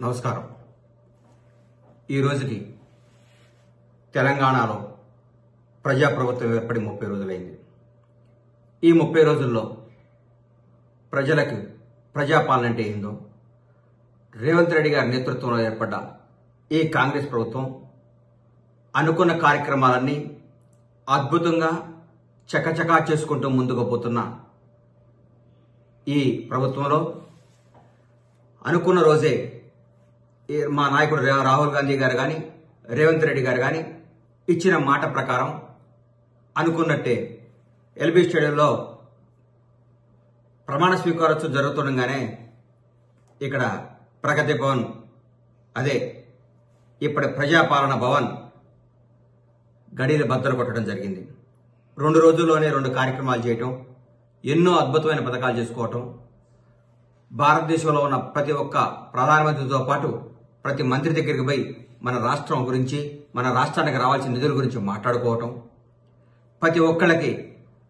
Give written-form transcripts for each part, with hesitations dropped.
నమస్కారం. ఈ రోజుకి తెలంగాణలో ప్రజాప్రభుత్వం ఏర్పడి 30 రోజులైంది. ఈ 30 రోజుల్లో ప్రజలకు ప్రజాపాలన అంటే ఏందో, రేవంత్ రెడ్డి గారి నేతృత్వంలో ఏర్పడ్డ ఈ కాంగ్రెస్ ప్రభుత్వం అనుకున్న కార్యక్రమాలన్నీ అద్భుతంగా చకచకా చేసుకుంటూ ముందుకు పోతున్న ఈ ప్రభుత్వంలో అనుకున్న రోజే మా నాయకుడు రాహుల్ గాంధీ గారు కానీ రేవంత్ రెడ్డి గారు కానీ ఇచ్చిన మాట ప్రకారం అనుకున్నట్టే ఎల్బీ స్టేడియంలో ప్రమాణ స్వీకారోత్సవం జరుగుతుండగానే ఇక్కడ ప్రగతి భవన్, అదే ఇప్పటి ప్రజాపాలన భవన్ గడిలు బద్దలు కొట్టడం జరిగింది. 2 రోజుల్లోనే 2 కార్యక్రమాలు చేయటం, ఎన్నో అద్భుతమైన పథకాలు చేసుకోవటం, భారతదేశంలో ఉన్న ప్రతి ఒక్క ప్రధానమంత్రితో పాటు ప్రతి మంత్రి దగ్గరికి పోయి మన రాష్ట్రం గురించి, మన రాష్ట్రానికి రావాల్సిన నిధుల గురించి మాట్లాడుకోవటం, ప్రతి ఒక్కళ్ళకి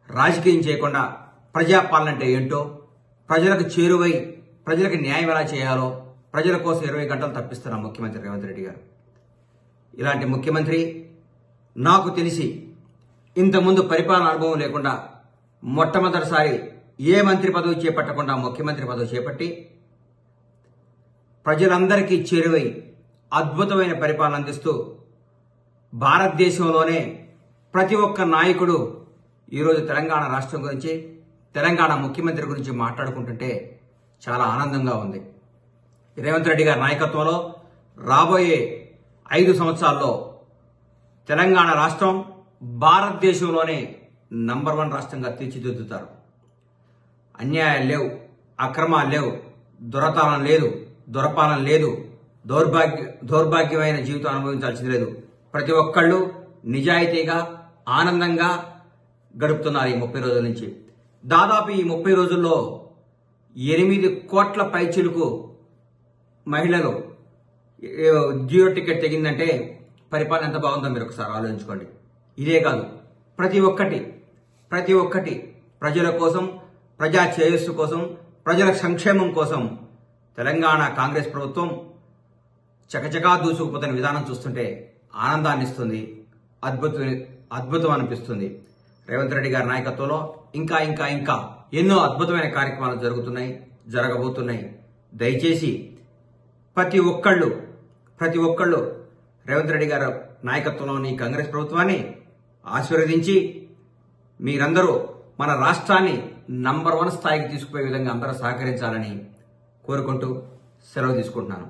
రాజకీయం చేయకుండా ప్రజాపాలన అంటే ఏంటో, ప్రజలకు చేరువై ప్రజలకు న్యాయం ఎలా చేయాలో ప్రజల కోసం 20 గంటలు తప్పిస్తున్న ముఖ్యమంత్రి రేవంత్ రెడ్డి గారు. ఇలాంటి ముఖ్యమంత్రి నాకు తెలిసి ఇంతకుముందు పరిపాలన అనుభవం లేకుండా మొట్టమొదటిసారి ఏ మంత్రి పదవి చేపట్టకుండా ముఖ్యమంత్రి పదవి చేపట్టి ప్రజలందరికీ చేరువై అద్భుతమైన పరిపాలన అందిస్తూ భారతదేశంలోనే ప్రతి ఒక్క నాయకుడు ఈరోజు తెలంగాణ రాష్ట్రం గురించి, తెలంగాణ ముఖ్యమంత్రి గురించి మాట్లాడుకుంటుంటే చాలా ఆనందంగా ఉంది. రేవంత్ రెడ్డి గారి నాయకత్వంలో రాబోయే 5 సంవత్సరాల్లో తెలంగాణ రాష్ట్రం భారతదేశంలోనే నంబర్ 1 రాష్ట్రంగా తీర్చిదిద్దుతారు. అన్యాయాలు లేవు, అక్రమాలు లేవు, దురపాలన లేదు, దౌర్భాగ్యమైన జీవితం అనుభవించాల్సింది లేదు. ప్రతి ఒక్కళ్ళు నిజాయితీగా ఆనందంగా గడుపుతున్నారు ఈ 30 రోజుల నుంచి. దాదాపు ఈ 30 రోజుల్లో 8 కోట్ల పైచిలుకు మహిళలు జియో టికెట్ తెగిందంటే పరిపాలన ఎంత బాగుందో మీరు ఒకసారి ఆలోచించుకోండి. ఇదే కాదు, ప్రతి ఒక్కటి ప్రజల కోసం, ప్రజా శ్రేయస్సు కోసం, ప్రజల సంక్షేమం కోసం తెలంగాణ కాంగ్రెస్ ప్రభుత్వం చకచకా దూసుకుపోతున్న విధానం చూస్తుంటే ఆనందాన్ని ఇస్తుంది, అద్భుతం అనిపిస్తుంది. రేవంత్ రెడ్డి గారి నాయకత్వంలో ఇంకా ఎన్నో అద్భుతమైన కార్యక్రమాలు జరగబోతున్నాయి. దయచేసి ప్రతి ఒక్కళ్ళు రేవంత్ రెడ్డి గారి నాయకత్వంలోని కాంగ్రెస్ ప్రభుత్వాన్ని ఆశీర్వదించి మీరందరూ మన రాష్ట్రాన్ని నంబర్ 1 స్థాయికి తీసుకుపోయే విధంగా అందరూ సహకరించాలని కోరుకుంటూ సెలవు తీసుకుంటున్నాను.